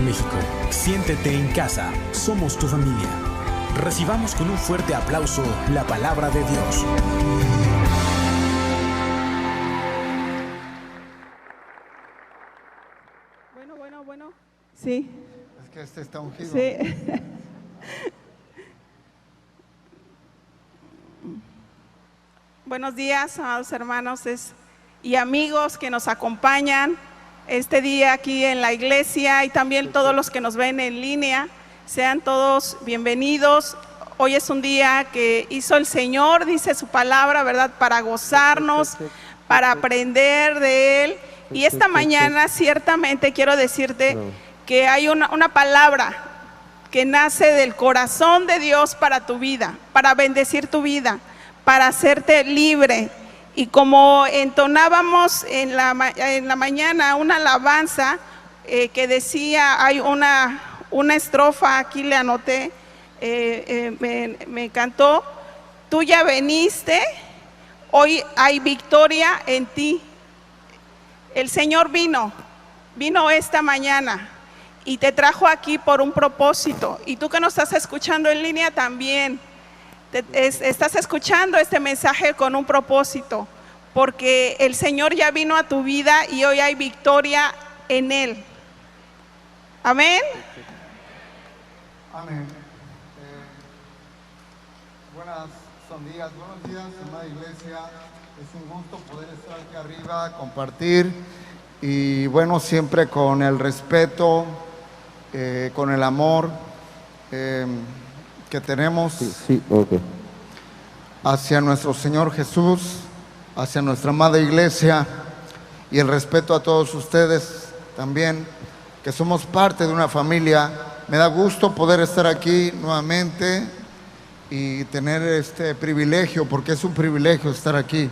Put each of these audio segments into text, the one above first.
México. Siéntete en casa, somos tu familia. Recibamos con un fuerte aplauso la palabra de Dios. Bueno. Sí. Es que este está ungido. Sí. Buenos días, amados hermanos y amigos que nos acompañan este día aquí en la iglesia y también todos los que nos ven en línea. Sean todos bienvenidos. Hoy es un día que hizo el Señor, dice su palabra, ¿verdad? Para gozarnos, para aprender de Él. Y esta mañana ciertamente quiero decirte que hay una palabra que nace del corazón de Dios para tu vida, para bendecir tu vida, para hacerte libre. Y como entonábamos en la mañana una alabanza que decía, hay una estrofa, aquí le anoté, me encantó: tú ya veniste, hoy hay victoria en ti. El Señor vino esta mañana y te trajo aquí por un propósito. Y tú que nos estás escuchando en línea también, estás escuchando este mensaje con un propósito, porque el Señor ya vino a tu vida y hoy hay victoria en Él. Amén. Amén. Buenos días, amada iglesia. Es un gusto poder estar aquí arriba, compartir y bueno, siempre con el respeto, con el amor que tenemos hacia nuestro Señor Jesús, hacia nuestra amada iglesia, y el respeto a todos ustedes también, que somos parte de una familia. Me da gusto poder estar aquí nuevamente y tener este privilegio, porque es un privilegio estar aquí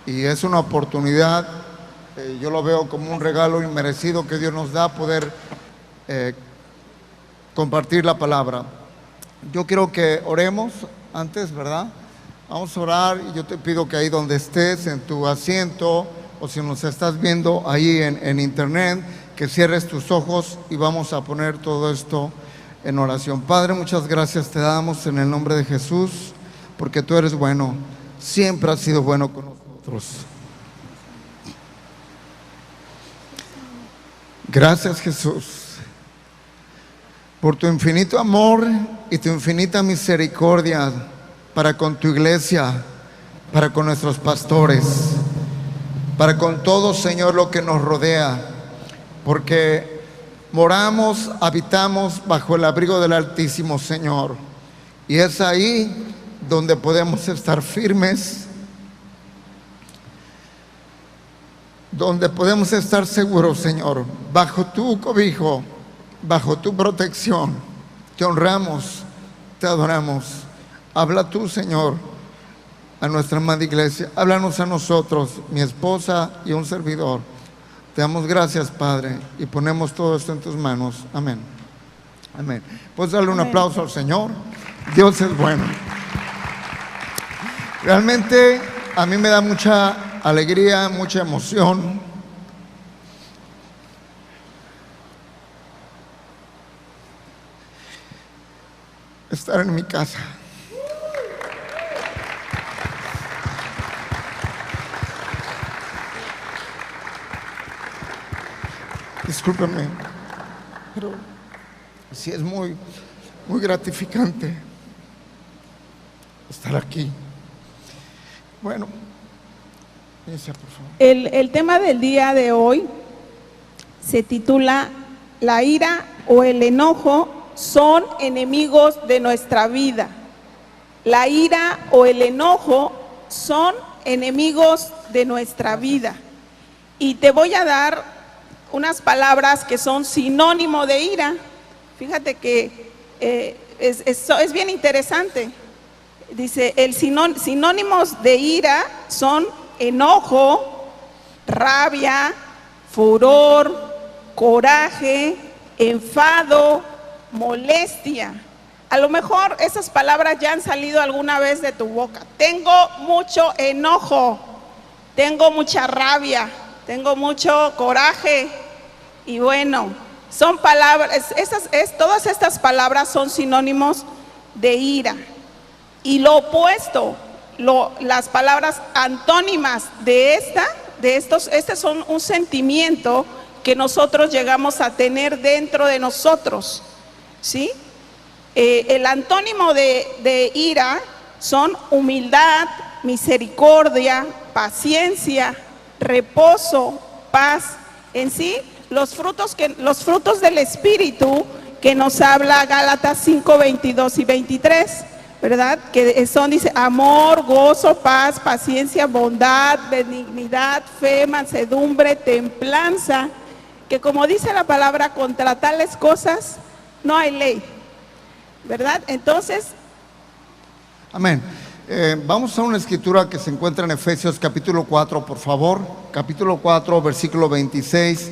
y es una oportunidad. Yo lo veo como un regalo inmerecido que Dios nos da, poder compartir la palabra. Yo quiero que oremos antes, ¿verdad? Vamos a orar, y yo te pido que ahí donde estés, en tu asiento, o si nos estás viendo ahí en internet, que cierres tus ojos y vamos a poner todo esto en oración. Padre, muchas gracias te damos en el nombre de Jesús, porque tú eres bueno, siempre has sido bueno con nosotros. Gracias, Jesús, por tu infinito amor y tu infinita misericordia para con tu iglesia, para con nuestros pastores, para con todo, Señor, lo que nos rodea, porque moramos, habitamos bajo el abrigo del Altísimo, Señor, y es ahí donde podemos estar firmes, donde podemos estar seguros, Señor, bajo tu cobijo, bajo tu protección. Te honramos, te adoramos. Habla tú, Señor, a nuestra amada iglesia. Háblanos a nosotros, mi esposa y un servidor. Te damos gracias, Padre, y ponemos todo esto en tus manos. Amén. Amén. Puedes darle un aplauso al Señor. Dios es bueno. Realmente a mí me da mucha alegría, mucha emoción estar en mi casa. Discúlpeme, pero sí es muy gratificante estar aquí. Bueno, inicia, por favor. El tema del día de hoy se titula: la ira o el enojo son enemigos de nuestra vida. La ira o el enojo son enemigos de nuestra vida. Y te voy a dar unas palabras que son sinónimo de ira. Fíjate que es bien interesante. Dice, sinónimos de ira son enojo, rabia, furor, coraje, enfado, molestia. A lo mejor esas palabras ya han salido alguna vez de tu boca. Tengo mucho enojo, tengo mucha rabia, tengo mucho coraje. Y bueno, Son palabras, todas estas palabras son sinónimos de ira. Y lo opuesto, las palabras antónimas este son un sentimiento que nosotros llegamos a tener dentro de nosotros, ¿sí? El antónimo de ira son humildad, misericordia, paciencia, reposo, paz. En sí, los frutos del Espíritu que nos habla Gálatas 5, 22 y 23, ¿verdad? Que son, dice, amor, gozo, paz, paciencia, bondad, benignidad, fe, mansedumbre, templanza, que como dice la palabra, contra tales cosas no hay ley, ¿verdad? Entonces, amén. Vamos a una escritura que se encuentra en Efesios capítulo 4, por favor. Capítulo 4, versículo 26.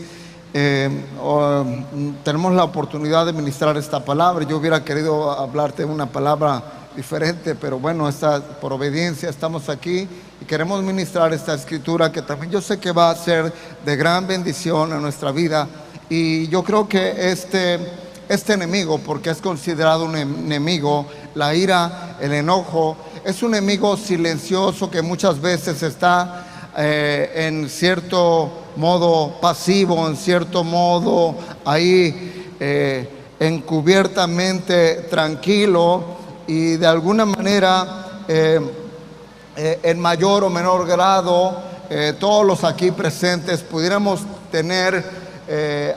Tenemos la oportunidad de ministrar esta palabra. Yo hubiera querido hablarte una palabra diferente, pero bueno, por obediencia estamos aquí y queremos ministrar esta escritura que también yo sé que va a ser de gran bendición a nuestra vida. Y yo creo que este enemigo, porque es considerado un enemigo, la ira, el enojo, es un enemigo silencioso que muchas veces está en cierto modo pasivo, en cierto modo ahí encubiertamente tranquilo, y de alguna manera en mayor o menor grado todos los aquí presentes pudiéramos tener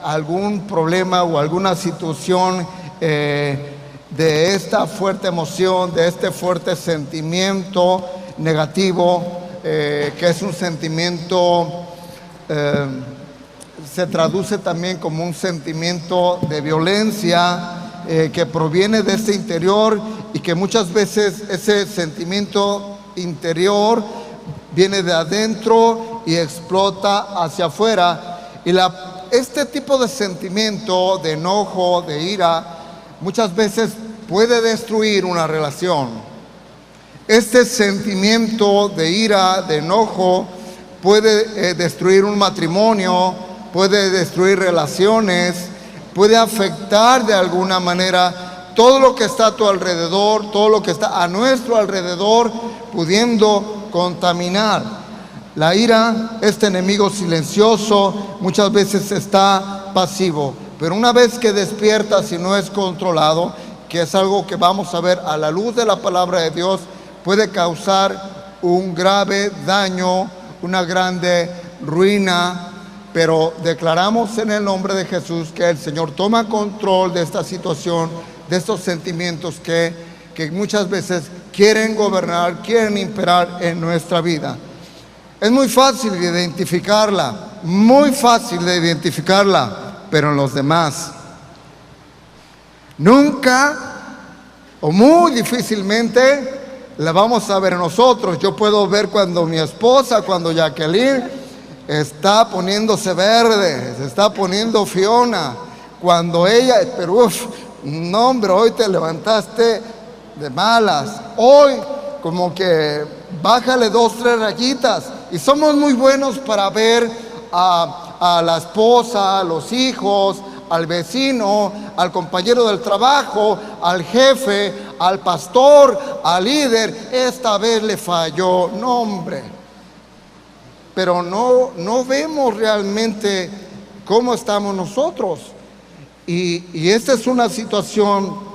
algún problema o alguna situación de esta fuerte emoción, de este fuerte sentimiento negativo, que es un sentimiento, se traduce también como un sentimiento de violencia que proviene de este interior, y que muchas veces ese sentimiento interior viene de adentro y explota hacia afuera. Y este tipo de sentimiento de enojo, de ira, muchas veces puede destruir una relación. Este sentimiento de ira, de enojo, puede destruir un matrimonio, puede destruir relaciones, puede afectar de alguna manera todo lo que está a tu alrededor, todo lo que está a nuestro alrededor, pudiendo contaminar. La ira, este enemigo silencioso, muchas veces está pasivo, pero una vez que despierta, si no es controlado, que es algo que vamos a ver a la luz de la palabra de Dios, puede causar un grave daño, una grande ruina. Pero declaramos en el nombre de Jesús que el Señor toma control de esta situación, de estos sentimientos que muchas veces quieren gobernar, quieren imperar en nuestra vida. Es muy fácil de identificarla, pero en los demás nunca o muy difícilmente la vamos a ver en nosotros. Yo puedo ver cuando mi esposa, cuando Jacqueline está poniéndose verde, se está poniendo Fiona, cuando ella, pero no hombre, hoy te levantaste de malas, hoy como que bájale 2, 3 rayitas. Y somos muy buenos para ver a la esposa, a los hijos, al vecino, al compañero del trabajo, al jefe, al pastor, al líder. Esta vez le falló, no hombre. Pero no vemos realmente cómo estamos nosotros. Y esta es una situación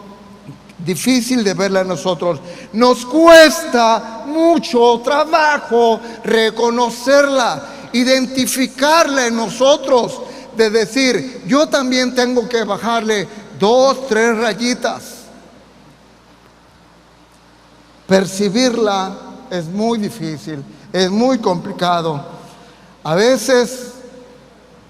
difícil de verla en nosotros. Nos cuesta mucho trabajo reconocerla, identificarla en nosotros, de decir, yo también tengo que bajarle 2, 3 rayitas. Percibirla es muy difícil, es muy complicado. A veces,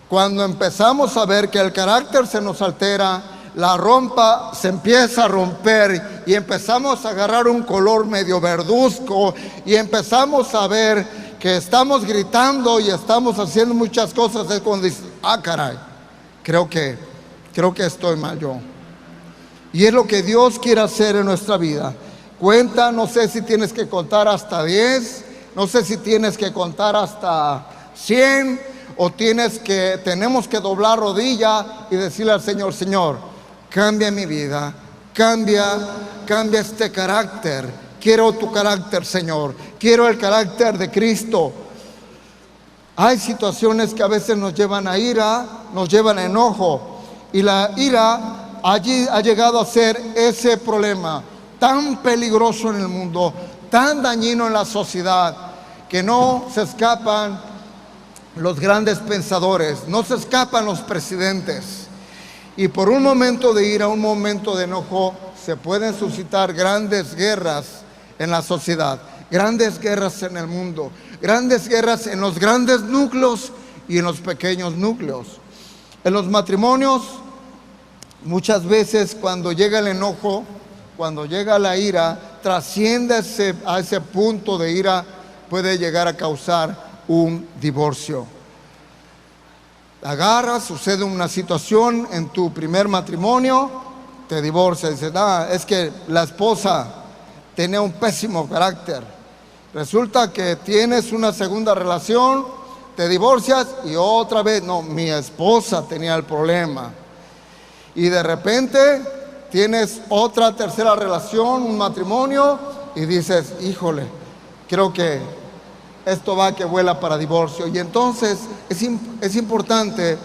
cuando empezamos a ver que el carácter se nos altera, la rompa se empieza a romper y empezamos a agarrar un color medio verduzco y empezamos a ver que estamos gritando y estamos haciendo muchas cosas, es cuando dices, caray, creo que estoy mal yo. Y es lo que Dios quiere hacer en nuestra vida. Cuenta, no sé si tienes que contar hasta 10, no sé si tienes que contar hasta 100 o tenemos que doblar rodilla y decirle al Señor: Señor, cambia mi vida, cambia este carácter. Quiero tu carácter, Señor. Quiero el carácter de Cristo. Hay situaciones que a veces nos llevan a ira, nos llevan a enojo. Y la ira allí ha llegado a ser ese problema tan peligroso en el mundo, tan dañino en la sociedad, que no se escapan los grandes pensadores, no se escapan los presidentes. Y por un momento de ira, un momento de enojo, se pueden suscitar grandes guerras en la sociedad, grandes guerras en el mundo, grandes guerras en los grandes núcleos y en los pequeños núcleos. En los matrimonios, muchas veces cuando llega el enojo, cuando llega la ira, trasciende a ese punto de ira, puede llegar a causar un divorcio. Sucede una situación en tu primer matrimonio, te divorcias, dices: es que la esposa tenía un pésimo carácter. Resulta que tienes una segunda relación, te divorcias y otra vez: no, mi esposa tenía el problema. Y de repente tienes otra tercera relación, un matrimonio, y dices: híjole, creo que esto va que vuela para divorcio. Y entonces es importante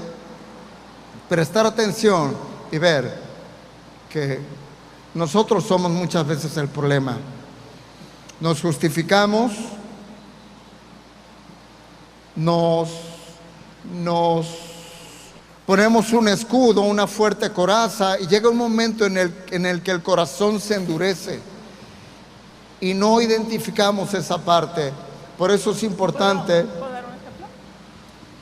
prestar atención y ver que nosotros somos muchas veces el problema. Nos justificamos, nos ponemos un escudo, una fuerte coraza, y llega un momento en el que el corazón se endurece y no identificamos esa parte. Por eso es importante, ¿Puedo dar un ejemplo?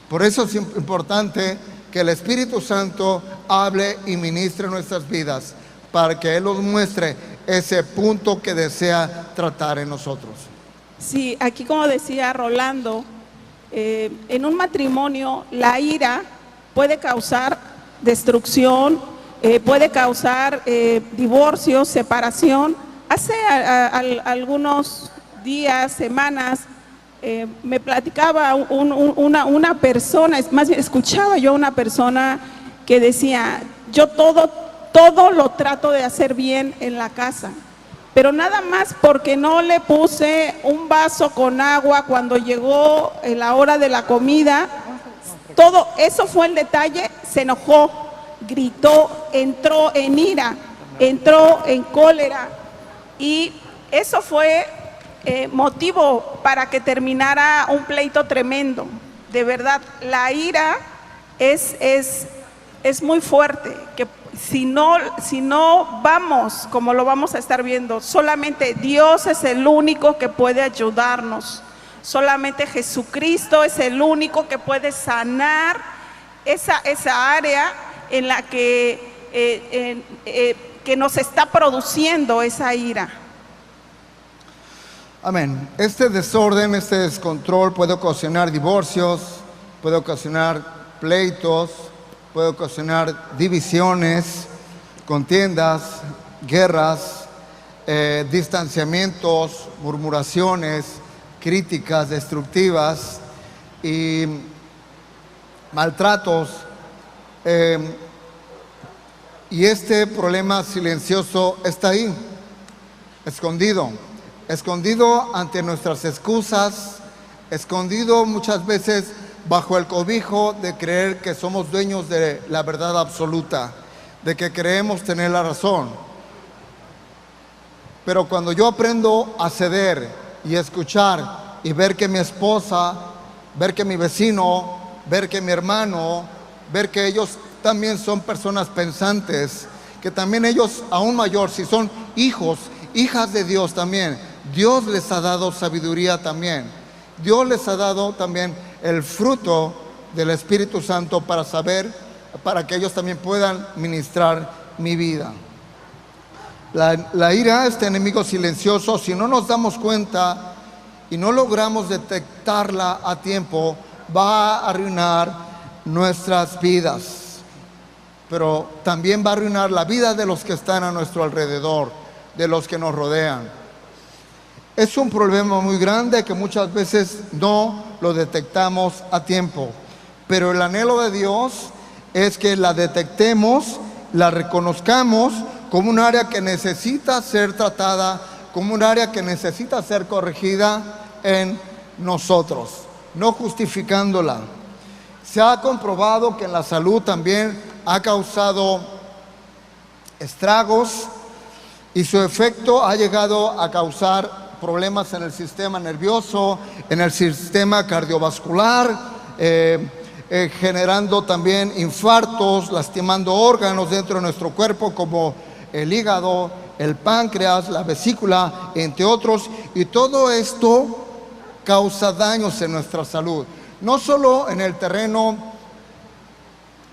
por eso es importante que el Espíritu Santo hable y ministre nuestras vidas, para que Él nos muestre ese punto que desea tratar en nosotros. Sí, aquí como decía Rolando, en un matrimonio la ira puede causar destrucción, puede causar divorcio, separación. Hace algunos días, semanas, me platicaba una persona, es más bien escuchaba yo a una persona que decía: yo todo lo trato de hacer bien en la casa, pero nada más porque no le puse un vaso con agua cuando llegó la hora de la comida, todo eso fue el detalle, se enojó, gritó, entró en ira, entró en cólera, y eso fue motivo para que terminara un pleito tremendo. De verdad, la ira es muy fuerte, que si no vamos como lo vamos a estar viendo, solamente Dios es el único que puede ayudarnos, solamente Jesucristo es el único que puede sanar esa área en la que nos está produciendo esa ira. Amén. Este desorden, este descontrol puede ocasionar divorcios, puede ocasionar pleitos, puede ocasionar divisiones, contiendas, guerras, distanciamientos, murmuraciones, críticas destructivas y maltratos. Y este problema silencioso está ahí, escondido ante nuestras excusas, escondido muchas veces bajo el cobijo de creer que somos dueños de la verdad absoluta, de que creemos tener la razón. Pero cuando yo aprendo a ceder y escuchar y ver que mi esposa, ver que mi vecino, ver que mi hermano, ver que ellos también son personas pensantes, que también ellos aún mayor, si son hijos, hijas de Dios también, Dios les ha dado sabiduría también. Dios les ha dado también el fruto del Espíritu Santo para saber, para que ellos también puedan ministrar mi vida. La ira, este enemigo silencioso, si no nos damos cuenta y no logramos detectarla a tiempo, va a arruinar nuestras vidas, pero también va a arruinar la vida de los que están a nuestro alrededor, de los que nos rodean. Es un problema muy grande que muchas veces no lo detectamos a tiempo. Pero el anhelo de Dios es que la detectemos, la reconozcamos como un área que necesita ser tratada, como un área que necesita ser corregida en nosotros, no justificándola. Se ha comprobado que en la salud también ha causado estragos y su efecto ha llegado a causar problemas en el sistema nervioso, en el sistema cardiovascular, generando también infartos, lastimando órganos dentro de nuestro cuerpo como el hígado, el páncreas, la vesícula, entre otros. Y todo esto causa daños en nuestra salud, no solo en el terreno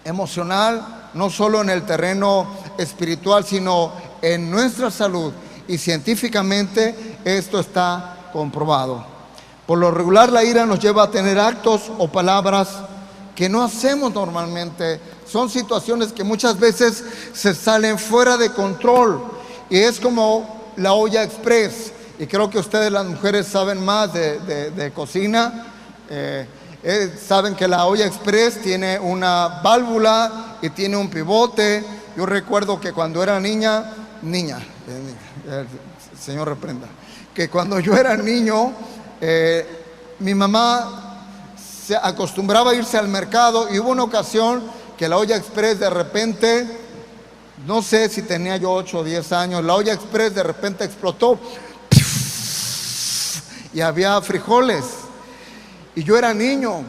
emocional, no solo en el terreno espiritual, sino en nuestra salud. Y científicamente esto está comprobado. Por lo regular, la ira nos lleva a tener actos o palabras que no hacemos normalmente. Son situaciones que muchas veces se salen fuera de control, y es como la olla express. Y creo que ustedes, las mujeres, saben más de cocina. Saben que la olla express tiene una válvula y tiene un pivote. Yo recuerdo que cuando era niña, el Señor reprenda, que cuando yo era niño, mi mamá se acostumbraba a irse al mercado, y hubo una ocasión que la olla express de repente, no sé si tenía yo 8 o 10 años, la olla express de repente explotó y había frijoles. Y yo era niño,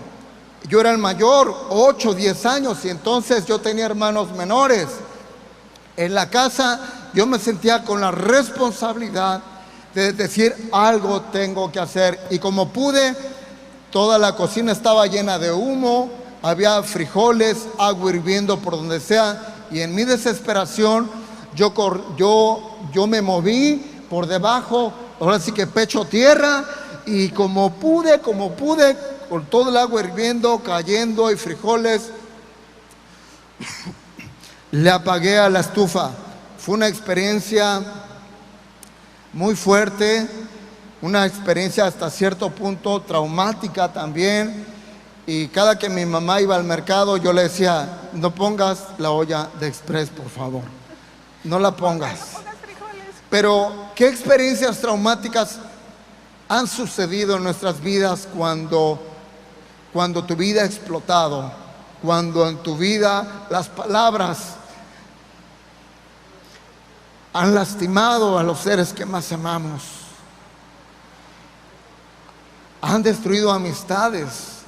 yo era el mayor, 8 o 10 años, y entonces yo tenía hermanos menores. En la casa yo me sentía con la responsabilidad de decir: algo tengo que hacer. Y como pude, toda la cocina estaba llena de humo, había frijoles, agua hirviendo por donde sea, y en mi desesperación yo me moví por debajo, ahora sí que pecho tierra, y como pude, con todo el agua hirviendo, cayendo, y frijoles, le apagué a la estufa. Fue una experiencia muy fuerte, una experiencia hasta cierto punto traumática también. Y cada que mi mamá iba al mercado, yo le decía: no pongas la olla de express, por favor, no la pongas. Pero qué experiencias traumáticas han sucedido en nuestras vidas cuando tu vida ha explotado, cuando en tu vida las palabras han lastimado a los seres que más amamos, han destruido amistades,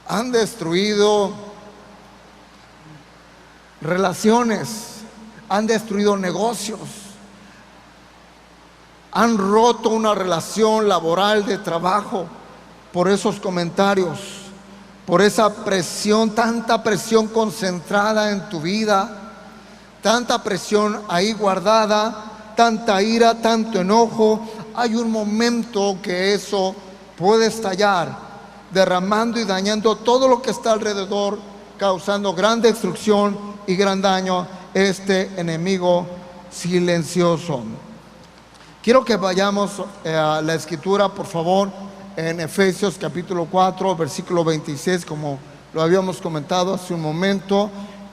han destruido relaciones, han destruido negocios, han roto una relación laboral de trabajo por esos comentarios, por esa presión, tanta presión concentrada en tu vida, tanta presión ahí guardada, tanta ira, tanto enojo. Hay un momento que eso puede estallar, derramando y dañando todo lo que está alrededor, causando gran destrucción y gran daño, este enemigo silencioso. Quiero que vayamos a la escritura, por favor, en Efesios capítulo 4, versículo 26, como lo habíamos comentado hace un momento,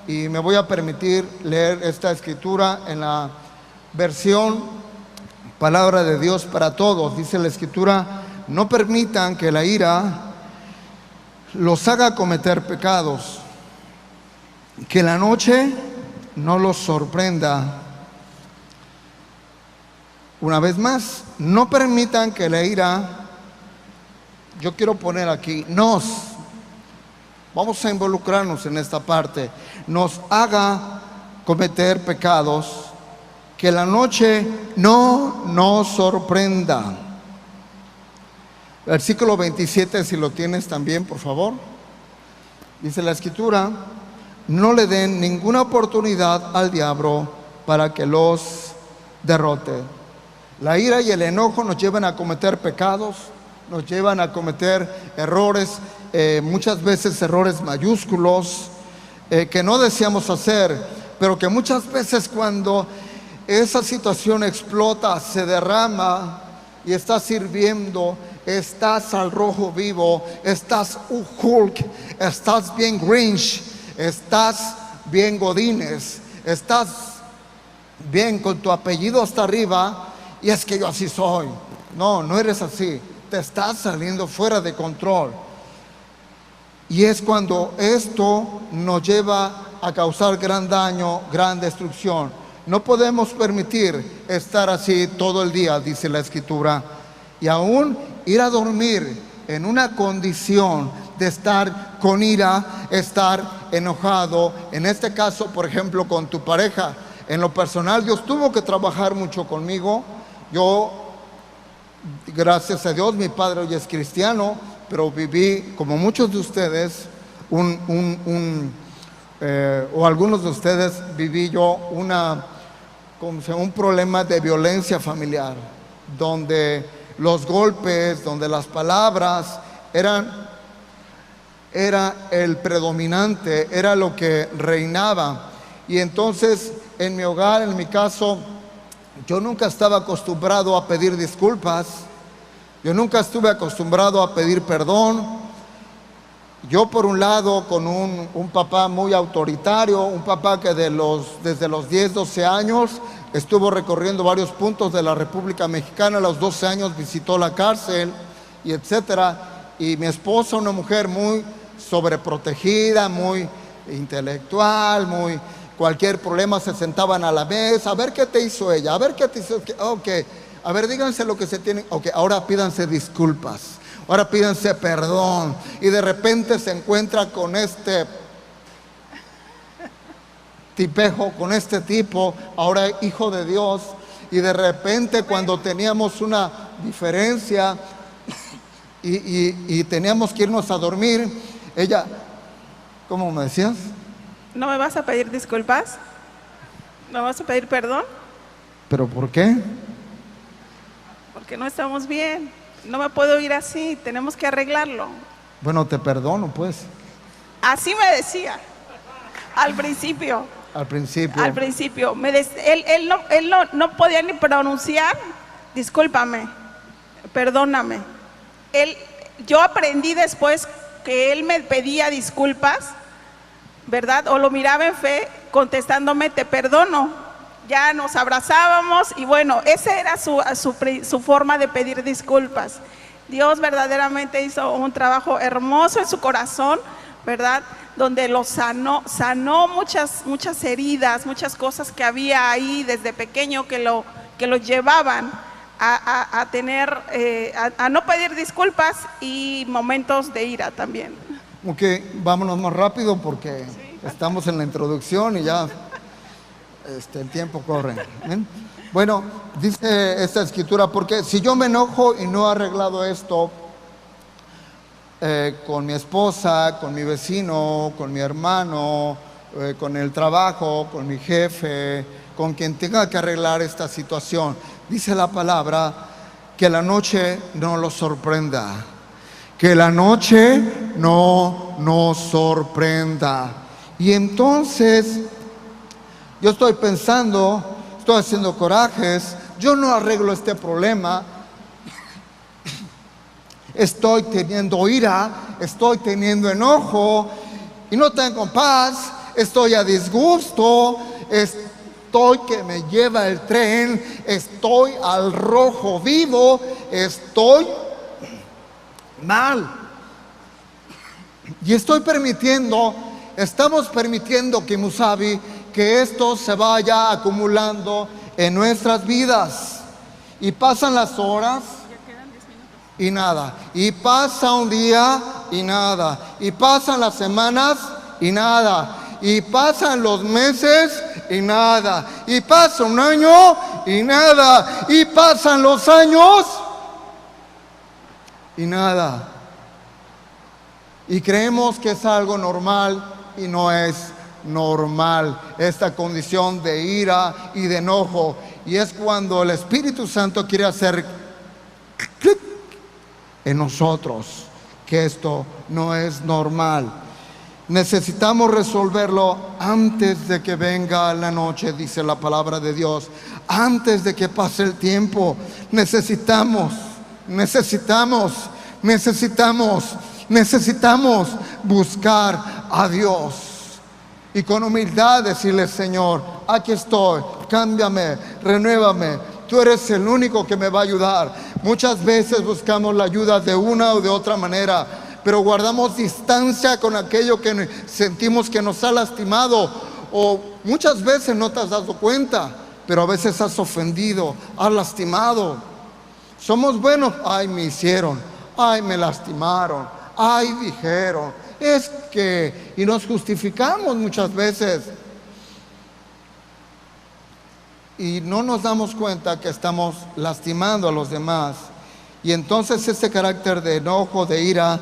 y me voy a permitir leer esta escritura en la versión Palabra de Dios para Todos. Dice la escritura: no permitan que la ira los haga cometer pecados, que la noche no los sorprenda. Una vez más, no permitan que la ira, yo quiero poner aquí, vamos a involucrarnos en esta parte, nos haga cometer pecados, que la noche no nos sorprenda. Versículo 27, si lo tienes también, por favor. Dice la escritura: no le den ninguna oportunidad al diablo para que los derrote. La ira y el enojo nos llevan a cometer pecados, nos llevan a cometer errores, muchas veces errores mayúsculos, que no deseamos hacer, pero que muchas veces cuando esa situación explota, se derrama y está sirviendo estás al rojo vivo, estás Hulk, estás bien Grinch, estás bien Godínez, estás bien con tu apellido hasta arriba, y es que yo así soy. No, no eres así, te estás saliendo fuera de control. Y es cuando esto nos lleva a causar gran daño, gran destrucción. No podemos permitir estar así todo el día, dice la Escritura, y aún ir a dormir en una condición de estar con ira, estar enojado. En este caso, por ejemplo, con tu pareja. En lo personal, Dios tuvo que trabajar mucho conmigo. Yo, gracias a Dios, mi padre hoy es cristiano, pero viví, como muchos de ustedes, o algunos de ustedes, viví yo un problema de violencia familiar, donde los golpes, donde las palabras era el predominante, era lo que reinaba. Y entonces en mi hogar, en mi caso, yo nunca estaba acostumbrado a pedir disculpas, yo nunca estuve acostumbrado a pedir perdón. Yo, por un lado, con un papá muy autoritario, un papá que desde los 10, 12 años estuvo recorriendo varios puntos de la República Mexicana. A los 12 años visitó la cárcel, y etcétera. Y mi esposa, una mujer muy sobreprotegida, muy intelectual, muy... Cualquier problema se sentaban a la mesa, a ver qué te hizo ella, a ver qué te hizo... Ok, a ver, díganse lo que se tienen... Ok, ahora pídanse disculpas, ahora pídanse perdón. Y de repente se encuentra con este tipejo, con este tipo, ahora hijo de Dios. Y de repente, cuando teníamos una diferencia y teníamos que irnos a dormir, ella... ¿Cómo me decías? ¿No me vas a pedir disculpas? ¿No me vas a pedir perdón? ¿Pero por qué? Porque no estamos bien. No me puedo ir así, tenemos que arreglarlo. Bueno, te perdono, pues. Así me decía, al principio. Al principio. Al principio. Él no podía ni pronunciar, discúlpame, perdóname. Yo aprendí después que él me pedía disculpas, ¿verdad? O lo miraba en fe, contestándome, te perdono. Ya nos abrazábamos y bueno, esa era su forma de pedir disculpas. Dios verdaderamente hizo un trabajo hermoso en su corazón, ¿verdad? Donde lo sanó muchas heridas, muchas cosas que había ahí desde pequeño que lo llevaban a tener, a no pedir disculpas y momentos de ira también. Ok, vámonos más rápido porque estamos en la introducción y ya el tiempo corre. ¿Ven? Bueno, dice esta escritura, porque si yo me enojo y no he arreglado esto con mi esposa, con mi vecino, con mi hermano, con el trabajo, con mi jefe, con quien tenga que arreglar esta situación, dice la palabra que la noche no los sorprenda. Que la noche no nos sorprenda. Y entonces yo estoy pensando, estoy haciendo corajes, yo no arreglo este problema, estoy teniendo ira, estoy teniendo enojo y no tengo paz, estoy a disgusto, estoy que me lleva el tren, estoy al rojo vivo, estoy mal. Y estamos permitiendo que Musabi, que esto se vaya acumulando en nuestras vidas. Y pasan las horas y nada. Y pasa un día y nada. Y pasan las semanas y nada. Y pasan los meses y nada. Y pasa un año y nada. Y pasan los años y nada. Y creemos que es algo normal y no es normal esta condición de ira y de enojo. Y es cuando el Espíritu Santo quiere hacer clic en nosotros que esto no es normal. Necesitamos resolverlo antes de que venga la noche, dice la palabra de Dios. Antes de que pase el tiempo, necesitamos Necesitamos buscar a Dios y con humildad decirle: Señor, aquí estoy, cámbiame, renuévame, tú eres el único que me va a ayudar. Muchas veces buscamos la ayuda de una o de otra manera, pero guardamos distancia con aquello que sentimos que nos ha lastimado, o muchas veces no te has dado cuenta, pero a veces has ofendido, has lastimado. Somos buenos: ay, me hicieron, ay, me lastimaron, ay, dijeron, es que, y nos justificamos muchas veces. Y no nos damos cuenta que estamos lastimando a los demás. Y entonces ese carácter de enojo, de ira,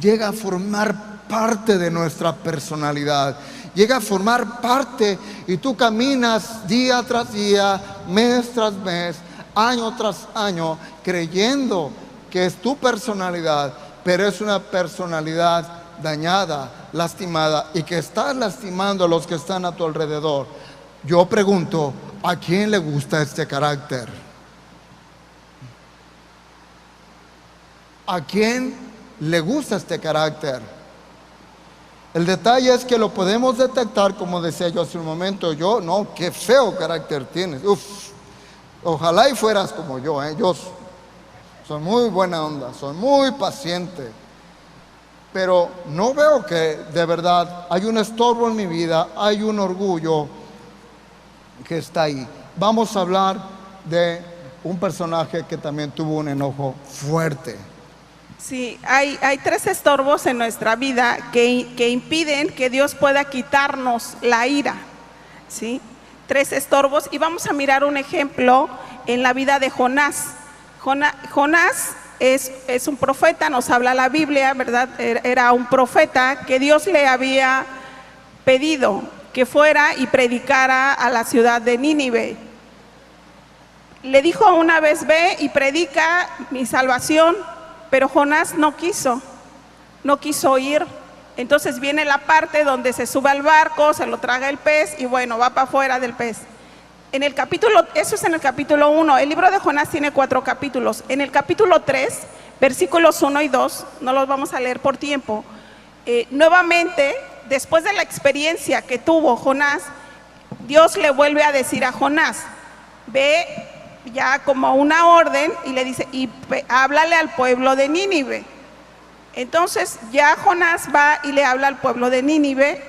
llega a formar parte de nuestra personalidad. Llega a formar parte, y tú caminas día tras día, mes tras mes, año tras año, creyendo que es tu personalidad, pero es una personalidad dañada, lastimada, y que estás lastimando a los que están a tu alrededor. Yo pregunto: ¿a quién le gusta este carácter? ¿A quién le gusta este carácter? El detalle es que lo podemos detectar, como decía yo hace un momento. Yo, no, qué feo carácter tienes. Uf, ojalá y fueras como yo, yo soy muy buena onda, soy muy paciente, pero no veo que de verdad hay un estorbo en mi vida, hay un orgullo que está ahí. Vamos a hablar de un personaje que también tuvo un enojo fuerte. Sí, hay tres estorbos en nuestra vida que impiden que Dios pueda quitarnos la ira, ¿sí? Tres estorbos, y vamos a mirar un ejemplo en la vida de Jonás. Jonás es un profeta, nos habla la Biblia, ¿verdad? Era un profeta que Dios le había pedido que fuera y predicara a la ciudad de Nínive. Le dijo una vez: ve y predica mi salvación, pero Jonás no quiso ir. Entonces viene la parte donde se sube al barco, se lo traga el pez y bueno, va para afuera del pez. Eso es en el capítulo 1, el libro de Jonás tiene 4 capítulos. En el capítulo 3, versículos 1 y 2, no los vamos a leer por tiempo, nuevamente, después de la experiencia que tuvo Jonás, Dios le vuelve a decir a Jonás: ve ya como una orden, y le dice: y háblale al pueblo de Nínive. Entonces ya Jonás va y le habla al pueblo de Nínive,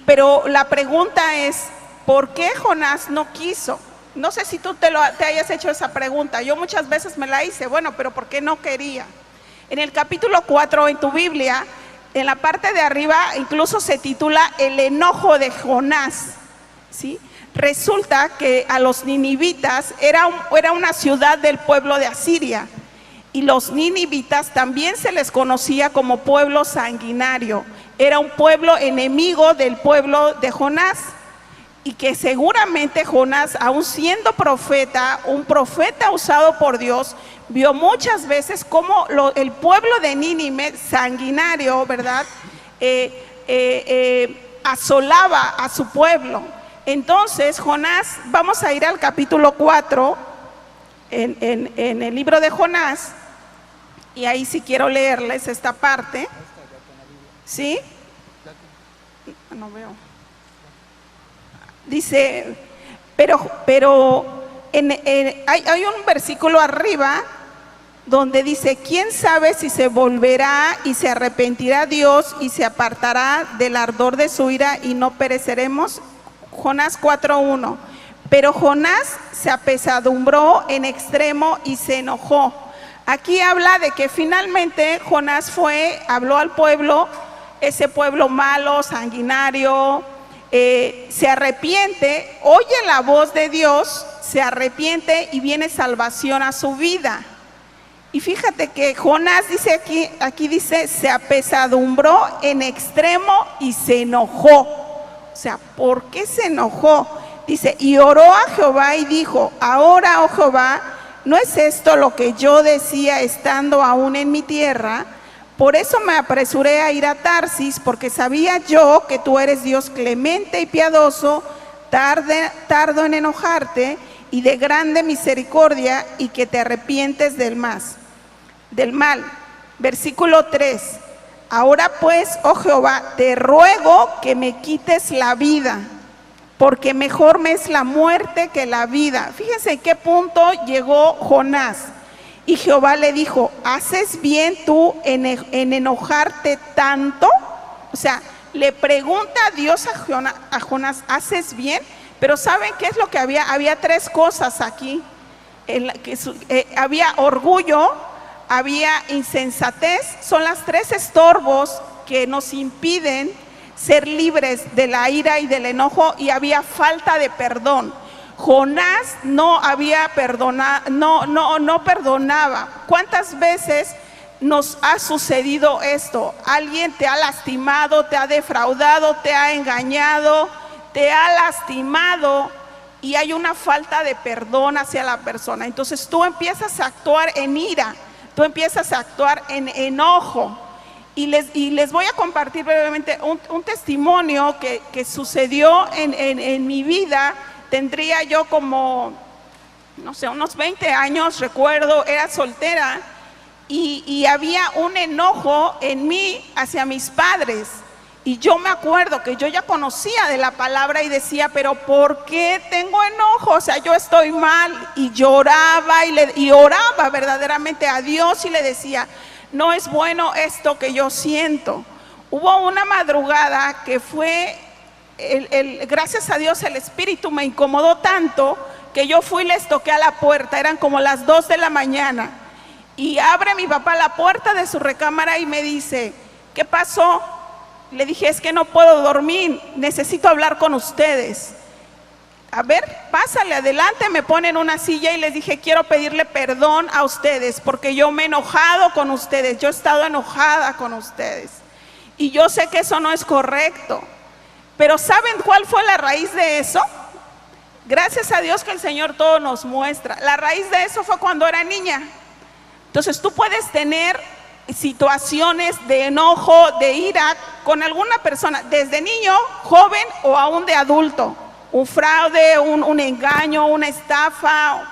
pero la pregunta es: ¿por qué Jonás no quiso? No sé si tú te hayas hecho esa pregunta. Yo muchas veces me la hice. Bueno, pero ¿por qué no quería? En el capítulo 4 en tu Biblia, en la parte de arriba, incluso se titula El enojo de Jonás, ¿sí? Resulta que a los ninivitas era una ciudad del pueblo de Asiria, y los ninivitas también se les conocía como pueblo sanguinario. Era un pueblo enemigo del pueblo de Jonás, y que seguramente Jonás, aun siendo profeta, un profeta usado por Dios, vio muchas veces cómo el pueblo de Nínive, sanguinario, ¿verdad?, asolaba a su pueblo. Entonces Jonás, vamos a ir al capítulo 4 en el libro de Jonás, y ahí sí quiero leerles esta parte. ¿Sí? No veo. Dice, pero hay un versículo arriba donde dice: ¿quién sabe si se volverá y se arrepentirá Dios y se apartará del ardor de su ira y no pereceremos? Jonás 4:1. Pero Jonás se apesadumbró en extremo y se enojó. Aquí habla de que finalmente Jonás habló al pueblo, ese pueblo malo, sanguinario, se arrepiente, oye la voz de Dios, se arrepiente y viene salvación a su vida. Y fíjate que Jonás dice aquí dice: se apesadumbró en extremo y se enojó. O sea, ¿por qué se enojó? Dice: y oró a Jehová y dijo: ahora, oh Jehová, ¿no es esto lo que yo decía estando aún en mi tierra? Por eso me apresuré a ir a Tarsis, porque sabía yo que tú eres Dios clemente y piadoso, tardo en enojarte y de grande misericordia, y que te arrepientes del mal. Versículo 3. Ahora pues, oh Jehová, te ruego que me quites la vida, porque mejor me es la muerte que la vida. Fíjense en qué punto llegó Jonás. Y Jehová le dijo, ¿haces bien tú en enojarte tanto? O sea, le pregunta a Dios a Jonás, ¿haces bien? Pero ¿saben qué es lo que había? Había tres cosas aquí. Había orgullo, había insensatez. Son las tres estorbos que nos impiden ser libres de la ira y del enojo, y había falta de perdón. Jonás no había perdonado, no perdonaba. ¿Cuántas veces nos ha sucedido esto? Alguien te ha lastimado, te ha defraudado, te ha engañado, te ha lastimado, y hay una falta de perdón hacia la persona. Entonces tú empiezas a actuar en ira, tú empiezas a actuar en enojo. Y les voy a compartir brevemente un testimonio que sucedió en mi vida. Tendría yo como, no sé, unos 20 años, recuerdo, era soltera, y había un enojo en mí hacia mis padres. Y yo me acuerdo que yo ya conocía de la palabra y decía, pero ¿por qué tengo enojo? O sea, yo estoy mal. Y lloraba y oraba verdaderamente a Dios y le decía, no es bueno esto que yo siento. Hubo una madrugada que fue... gracias a Dios el espíritu me incomodó tanto que yo fui y les toqué a la puerta. Eran como las 2 de la mañana y abre mi papá la puerta de su recámara y me dice, ¿qué pasó? Le dije, es que no puedo dormir, necesito hablar con ustedes. A ver, pásale adelante. Me ponen una silla y les dije, quiero pedirle perdón a ustedes porque yo me he enojado con ustedes, yo he estado enojada con ustedes y yo sé que eso no es correcto. Pero ¿saben cuál fue la raíz de eso? Gracias a Dios que el Señor todo nos muestra. La raíz de eso fue cuando era niña. Entonces tú puedes tener situaciones de enojo, de ira con alguna persona, desde niño, joven o aún de adulto. Un fraude, un engaño, una estafa,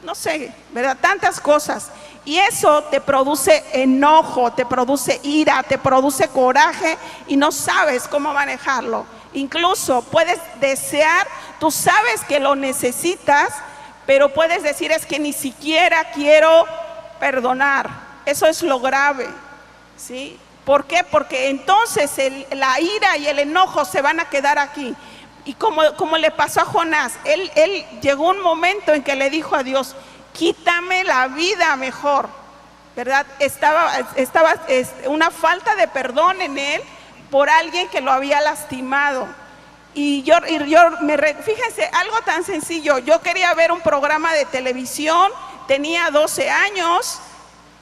no sé, ¿verdad? Tantas cosas. Y eso te produce enojo, te produce ira, te produce coraje y no sabes cómo manejarlo. Incluso puedes desear, tú sabes que lo necesitas, pero puedes decir, es que ni siquiera quiero perdonar. Eso es lo grave, ¿sí? ¿Por qué? Porque entonces la ira y el enojo se van a quedar aquí. Y como le pasó a Jonás, él llegó un momento en que le dijo a Dios, quítame la vida mejor, ¿verdad? Estaba una falta de perdón en él por alguien que lo había lastimado. Y fíjense, algo tan sencillo, yo quería ver un programa de televisión, tenía 12 años,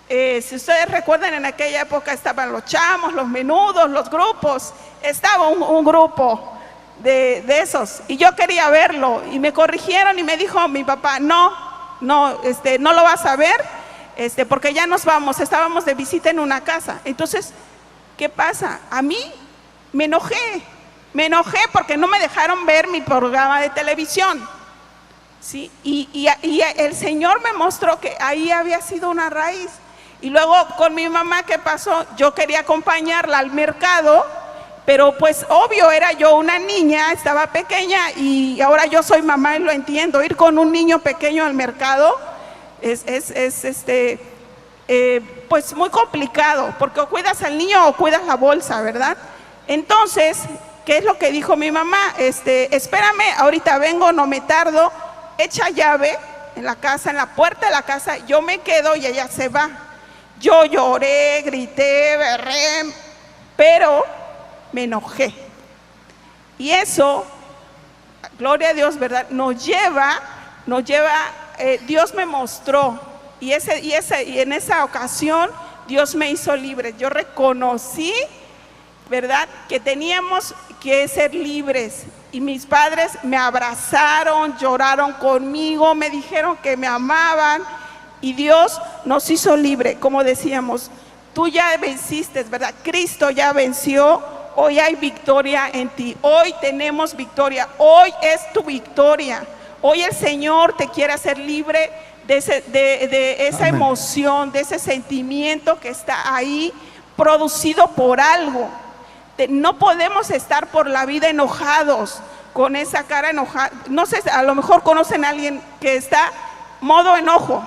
si ustedes recuerdan, en aquella época estaban los Chamos, los Menudos, los grupos, estaba un grupo de esos, y yo quería verlo, y me corrigieron y me dijo mi papá, no lo vas a ver, porque ya nos vamos, estábamos de visita en una casa. Entonces, ¿qué pasa? A mí me enojé porque no me dejaron ver mi programa de televisión, ¿sí? Y el Señor me mostró que ahí había sido una raíz. Y luego con mi mamá, ¿qué pasó? Yo quería acompañarla al mercado, pero pues obvio, era yo una niña, estaba pequeña, y ahora yo soy mamá y lo entiendo. Ir con un niño pequeño al mercado es pues muy complicado, porque o cuidas al niño o cuidas la bolsa, ¿verdad? Entonces, ¿qué es lo que dijo mi mamá? Espérame, ahorita vengo, no me tardo. Echa llave en la casa, en la puerta de la casa, yo me quedo y ella se va. Yo lloré, grité, berré, pero me enojé. Y eso, gloria a Dios, ¿verdad? Nos lleva, Dios me mostró, y en esa ocasión Dios me hizo libre. Yo reconocí, ¿verdad?, que teníamos que ser libres. Y mis padres me abrazaron, lloraron conmigo, me dijeron que me amaban, y Dios nos hizo libre. Como decíamos, tú ya venciste, ¿verdad? Cristo ya venció. Hoy hay victoria en ti. Hoy tenemos victoria. Hoy es tu victoria. Hoy el Señor te quiere hacer libre de esa Amén. emoción, de ese sentimiento que está ahí producido por algo. No podemos estar por la vida enojados, con esa cara enojada. No sé, a lo mejor conocen a alguien que está modo enojo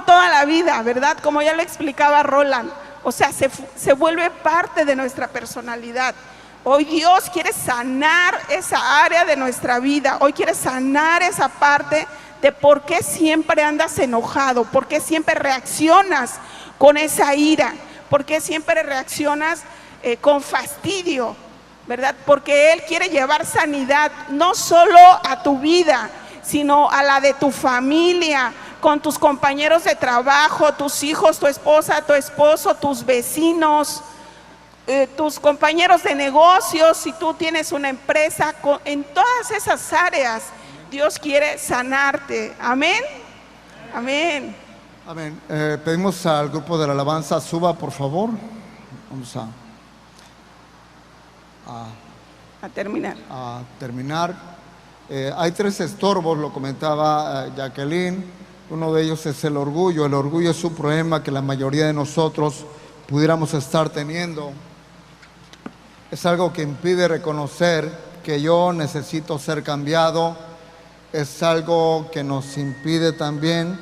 toda la vida, ¿verdad? Como ya le explicaba Roland. O sea, se vuelve parte de nuestra personalidad. Hoy Dios quiere sanar esa área de nuestra vida. Hoy quiere sanar esa parte de por qué siempre andas enojado, por qué siempre reaccionas con esa ira, por qué siempre reaccionas con fastidio, ¿verdad? Porque Él quiere llevar sanidad no solo a tu vida, sino a la de tu familia, con tus compañeros de trabajo, tus hijos, tu esposa, tu esposo, tus vecinos, tus compañeros de negocios. Si tú tienes una empresa, en todas esas áreas Dios quiere sanarte. Amén. Amén. Amén. Pedimos al grupo de la alabanza, suba por favor. Vamos A terminar. a terminar. Hay 3 estorbos, lo comentaba Jacqueline. Uno de ellos es el orgullo. El orgullo es un problema que la mayoría de nosotros pudiéramos estar teniendo. Es algo que impide reconocer que yo necesito ser cambiado. Es algo que nos impide también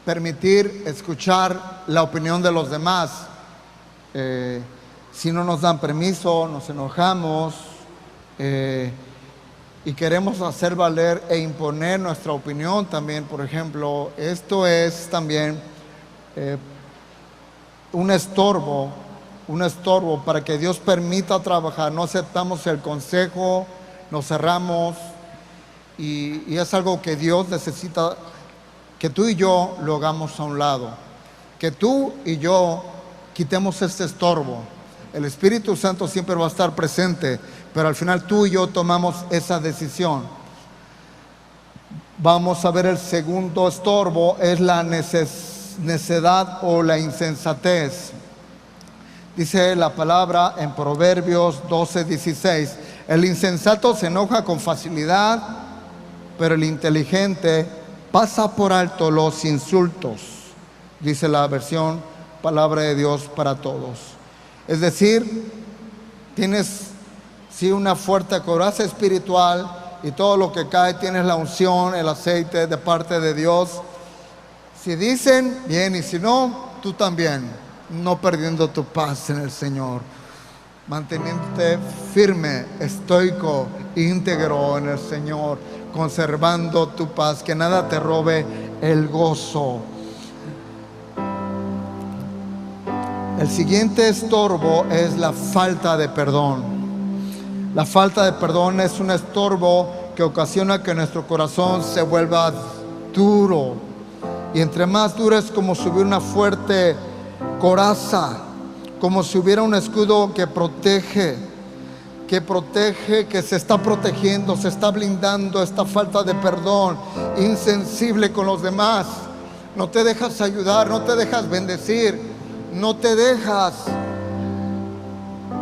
permitir escuchar la opinión de los demás. Si no nos dan permiso, nos enojamos y queremos hacer valer e imponer nuestra opinión también. Por ejemplo, esto es también un estorbo para que Dios permita trabajar. No aceptamos el consejo, nos cerramos y es algo que Dios necesita que tú y yo lo hagamos a un lado, que tú y yo quitemos este estorbo. El Espíritu Santo siempre va a estar presente, pero al final tú y yo tomamos esa decisión. Vamos a ver el segundo estorbo, es la necedad o la insensatez. Dice la palabra en Proverbios 12:16, el insensato se enoja con facilidad, pero el inteligente pasa por alto los insultos. Dice la versión Palabra de Dios para Todos. Es decir, tienes una fuerte coraza espiritual y todo lo que cae tienes la unción, el aceite de parte de Dios. Si dicen, bien, y si no, tú también, no perdiendo tu paz en el Señor, manteniéndote firme, estoico, íntegro en el Señor, conservando tu paz, que nada te robe el gozo. El siguiente estorbo es la falta de perdón. La falta de perdón es un estorbo que ocasiona que nuestro corazón se vuelva duro. Y entre más duro es como si hubiera una fuerte coraza, como si hubiera un escudo que protege, que se está protegiendo, se está blindando esta falta de perdón. Insensible con los demás, no te dejas ayudar, no te dejas bendecir, no te dejas.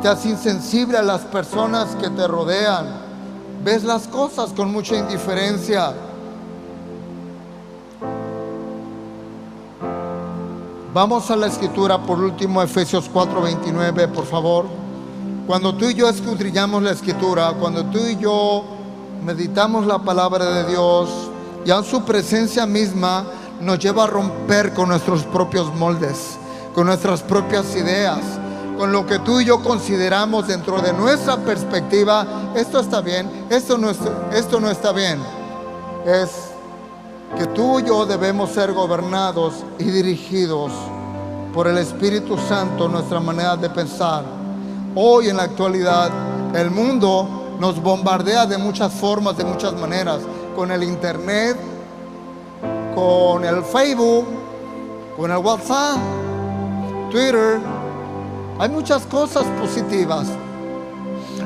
Te haces insensible a las personas que te rodean. Ves las cosas con mucha indiferencia. Vamos a la escritura por último, Efesios 4:29, por favor. Cuando tú y yo escudriñamos la escritura, cuando tú y yo meditamos la palabra de Dios, ya en su presencia misma nos lleva a romper con nuestros propios moldes, con nuestras propias ideas, con lo que tú y yo consideramos dentro de nuestra perspectiva. Esto está bien, esto no está bien. Es que tú y yo debemos ser gobernados y dirigidos por el Espíritu Santo, nuestra manera de pensar. Hoy en la actualidad el mundo nos bombardea de muchas formas, de muchas maneras, con el internet, con el Facebook, con el WhatsApp, Twitter. Hay muchas cosas positivas,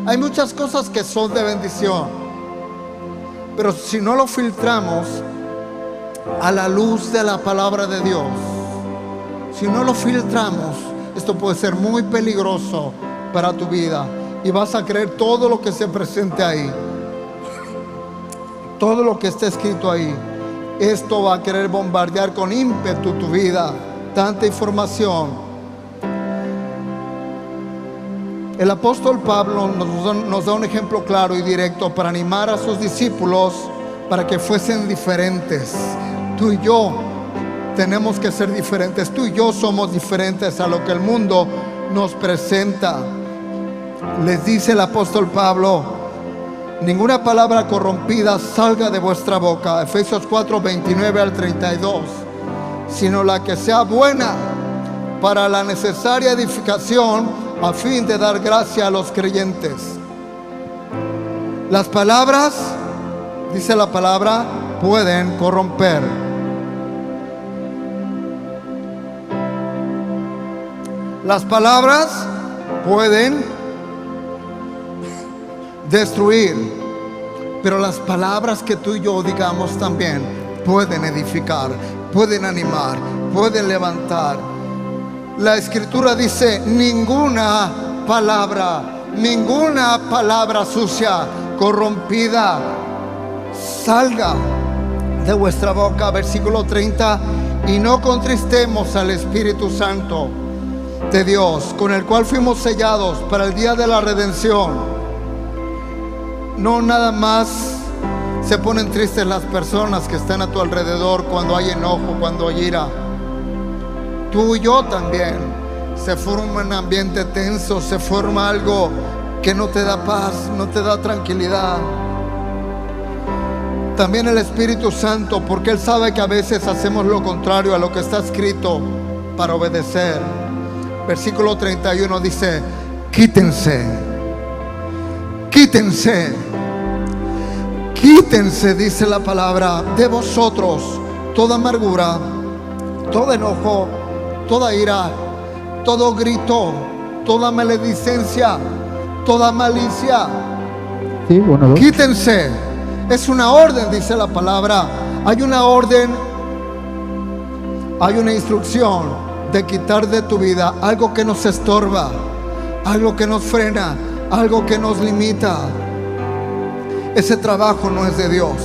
hay muchas cosas que son de bendición, pero si no lo filtramos a la luz de la palabra de Dios, si no lo filtramos, esto puede ser muy peligroso para tu vida. y vas a creer todo lo que se presente ahí, todo lo que está escrito ahí. Esto va a querer bombardear con ímpetu tu vida. Tanta información. El apóstol Pablo nos da un ejemplo claro y directo para animar a sus discípulos para que fuesen diferentes. Tú y yo tenemos que ser diferentes. Tú y yo somos diferentes a lo que el mundo nos presenta. Les dice el apóstol Pablo: ninguna palabra corrompida salga de vuestra boca, Efesios 4, 29 al 32, sino la que sea buena para la necesaria edificación, a fin de dar gracia a los creyentes. Las palabras, dice la palabra, pueden corromper. Las palabras pueden destruir, pero las palabras que tú y yo digamos también pueden edificar, pueden animar, pueden levantar. La escritura dice: ninguna palabra sucia, corrompida salga de vuestra boca. Versículo 30: y no contristemos al Espíritu Santo de Dios, con el cual fuimos sellados para el día de la redención. No nada más se ponen tristes las personas que están a tu alrededor cuando hay enojo, cuando hay ira. Tú y yo también. Se forma un ambiente tenso, se forma algo que no te da paz, no te da tranquilidad. También el Espíritu Santo, porque Él sabe que a veces hacemos lo contrario a lo que está escrito para obedecer. Versículo 31 dice: quítense, dice la palabra, de vosotros toda amargura, todo enojo, toda ira, todo grito, toda maledicencia, toda malicia. Sí, 1, 2. Quítense. Es una orden, dice la palabra. Hay una orden, hay una instrucción de quitar de tu vida algo que nos estorba, algo que nos frena, algo que nos limita. Ese trabajo no es de Dios.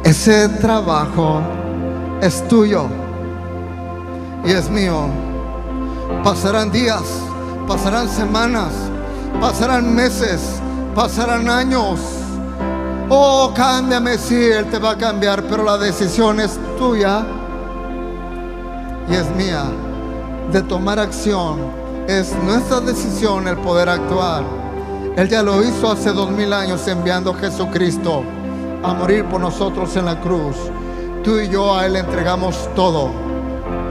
Ese trabajo es tuyo y es mío. Pasarán días, pasarán semanas, pasarán meses, pasarán años. Oh, cámbiame, sí, Él te va a cambiar, pero la decisión es tuya y es mía de tomar acción. Es nuestra decisión el poder actuar. Él ya lo hizo hace 2000 años, enviando a Jesucristo a morir por nosotros en la cruz. Tú y yo a Él le entregamos todo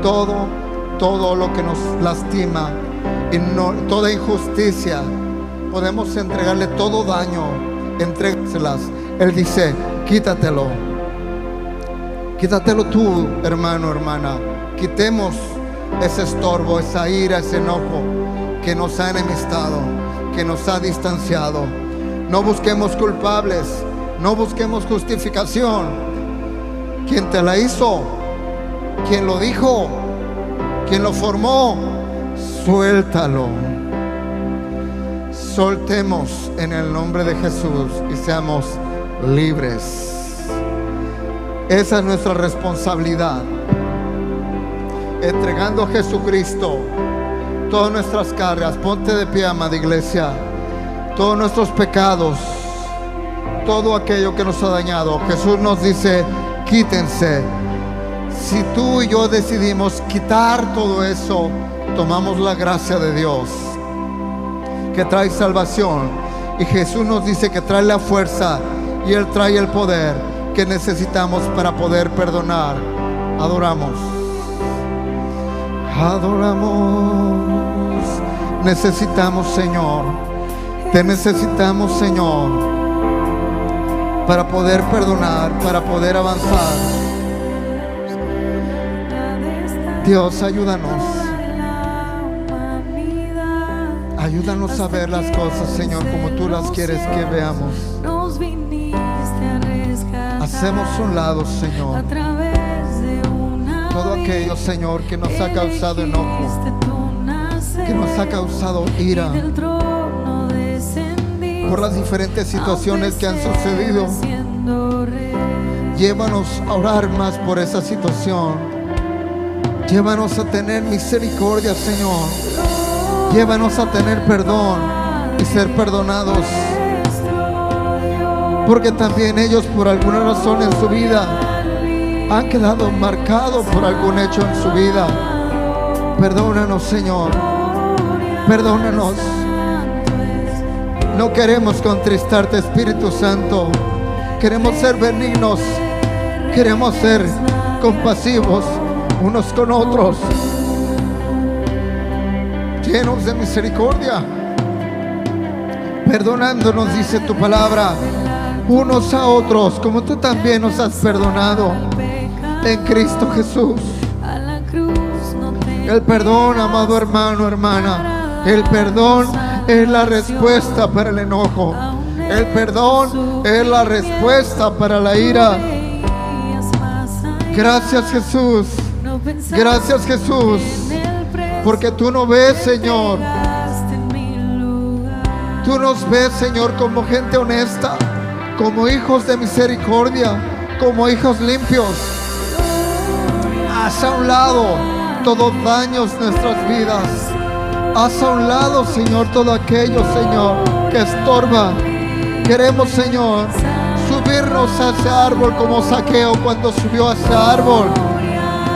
lo que nos lastima y toda injusticia. Podemos entregarle todo daño, entrégaselas. Él dice: quítatelo tú, hermano, hermana. Quitemos ese estorbo, esa ira, ese enojo que nos ha enemistado, que nos ha distanciado. No busquemos culpables, no busquemos justificación. ¿Quién te la hizo? ¿Quién lo dijo? ¿Quién lo formó? Suéltalo. Soltemos en el nombre de Jesús y seamos libres. Esa es nuestra responsabilidad. Entregando a Jesucristo todas nuestras cargas. Ponte de pie, amada iglesia. Todos nuestros pecados, todo aquello que nos ha dañado, Jesús nos dice: quítense. Si tú y yo decidimos quitar todo eso, tomamos la gracia de Dios que trae salvación, y Jesús nos dice que trae la fuerza y Él trae el poder que necesitamos para poder perdonar. Adoramos. Necesitamos, Señor. Te necesitamos, Señor, para poder perdonar, para poder avanzar. Dios, ayúdanos. Ayúdanos a ver las cosas, Señor, como tú las quieres que veamos. Hacemos un lado, Señor, todo aquello, Señor, que nos ha causado enojo, que nos ha causado ira, por las diferentes situaciones que han sucedido. Llévanos a orar más por esa situación. Llévanos a tener misericordia, Señor. Llévanos a tener perdón y ser perdonados. Porque también ellos, por alguna razón en su vida, han quedado marcados por algún hecho en su vida. Perdónanos, Señor. Perdónanos. No queremos contristarte, Espíritu Santo. Queremos ser benignos. Queremos ser compasivos unos con otros, llenos de misericordia, perdonándonos, dice tu palabra, unos a otros, como tú también nos has perdonado en Cristo Jesús. El perdón, amado hermano, hermana, el perdón es la respuesta para el enojo. El perdón es la respuesta para la ira. Gracias, Jesús. Gracias, Jesús, porque tú nos ves, Señor. Tú nos ves, Señor, como gente honesta, como hijos de misericordia, como hijos limpios. Haz a un lado todos daños nuestras vidas. Haz a un lado, Señor, todo aquello, Señor, que estorba. Queremos, Señor, subirnos a ese árbol como Zaqueo. Cuando subió a ese árbol,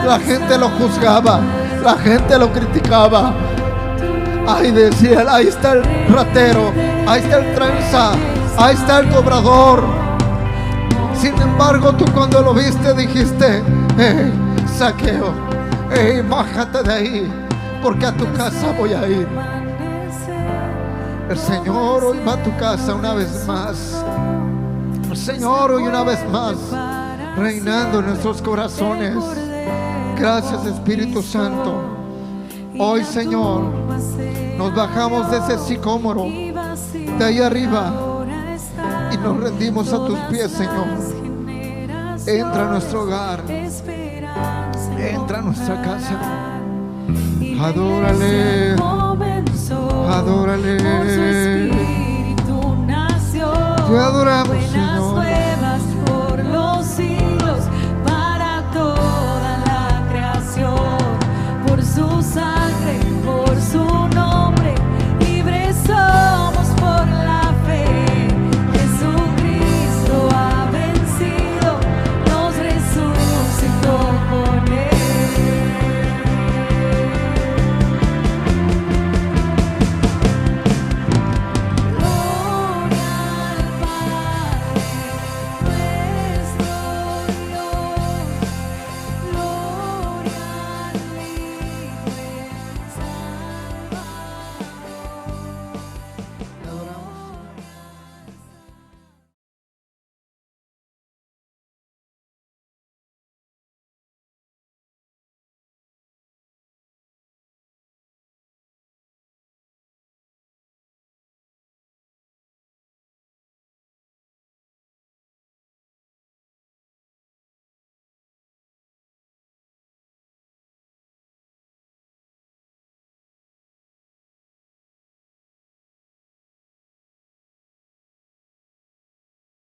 la gente lo juzgaba, la gente lo criticaba. Ahí decía, ahí está el ratero, ahí está el tranza, ahí está el cobrador. Sin embargo, tú cuando lo viste dijiste: hey, Zaqueo, hey, bájate de ahí, porque a tu casa voy a ir. El Señor hoy va a tu casa una vez más. El Señor hoy una vez más reinando en nuestros corazones. Gracias, Espíritu Santo. Hoy, Señor, nos bajamos de ese sicómoro de ahí arriba y nos rendimos a tus pies, Señor. Entra a nuestro hogar, entra a nuestra casa. Adórale, adórale. Te adoramos, Señor. Por los siglos, para toda la creación, por su sangre, por su nombre.